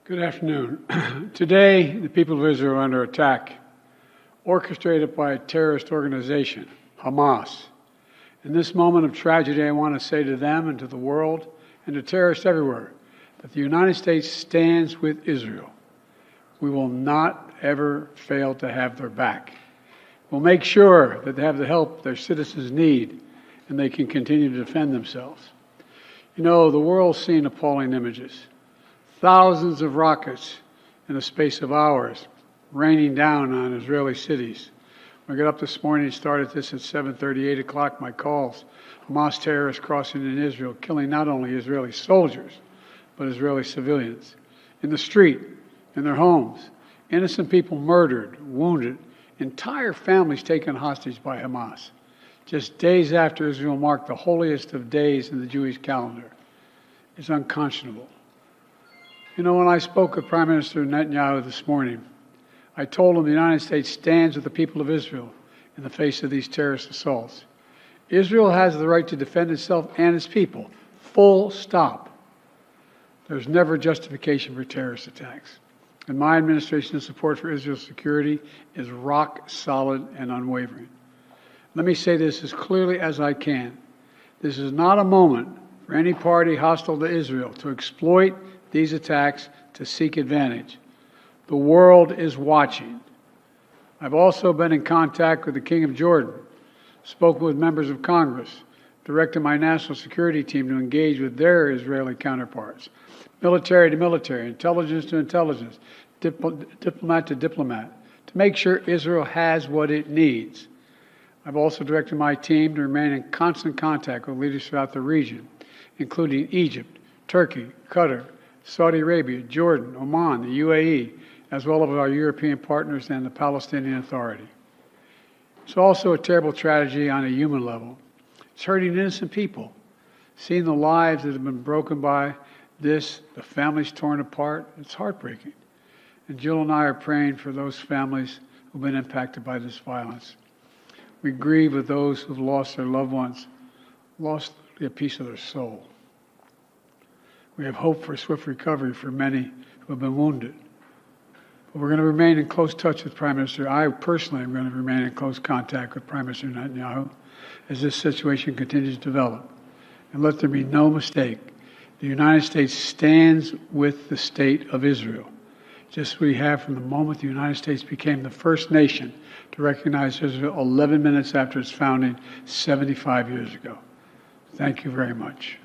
Good afternoon. Today, the people of Israel are under attack, orchestrated by a terrorist organization, Hamas. In this moment of tragedy, I want to say to them and to the world and to terrorists everywhere that the United States stands with Israel. We will not ever fail to have their back. We'll make sure that they have the help their citizens need and they can continue to defend themselves. You know, the world's seen appalling images. Thousands of rockets in the space of hours raining down on Israeli cities. When I got up this morning and started this at 7:30, 8 o'clock, my calls. Hamas terrorists crossing in Israel, killing not only Israeli soldiers, but Israeli civilians. In the street, in their homes, innocent people murdered, wounded, entire families taken hostage by Hamas. Just days after Israel marked the holiest of days in the Jewish calendar. It's unconscionable. You know, when I spoke with Prime Minister Netanyahu this morning, I told him the United States stands with the people of Israel in the face of these terrorist assaults. Israel has the right to defend itself and its people, full stop. There's never justification for terrorist attacks. And my administration's support for Israel's security is rock solid and unwavering. Let me say this as clearly as I can. This is not a moment for any party hostile to Israel to exploit these attacks to seek advantage. The world is watching. I've also been in contact with the King of Jordan, spoken with members of Congress, directed my national security team to engage with their Israeli counterparts, military to military, intelligence to intelligence, diplomat to diplomat, to make sure Israel has what it needs. I've also directed my team to remain in constant contact with leaders throughout the region, including Egypt, Turkey, Qatar, Saudi Arabia, Jordan, Oman, the UAE, as well as our European partners and the Palestinian Authority. It's also a terrible tragedy on a human level. It's hurting innocent people. Seeing the lives that have been broken by this, the families torn apart, it's heartbreaking. And Jill and I are praying for those families who've been impacted by this violence. We grieve with those who've lost their loved ones, lost a piece of their soul. We have hope for swift recovery for many who have been wounded. But we're going to remain in close touch with Prime Minister. I personally am going to remain in close contact with Prime Minister Netanyahu as this situation continues to develop. And let there be no mistake, the United States stands with the state of Israel, just as we have from the moment the United States became the first nation to recognize Israel 11 minutes after its founding 75 years ago. Thank you very much.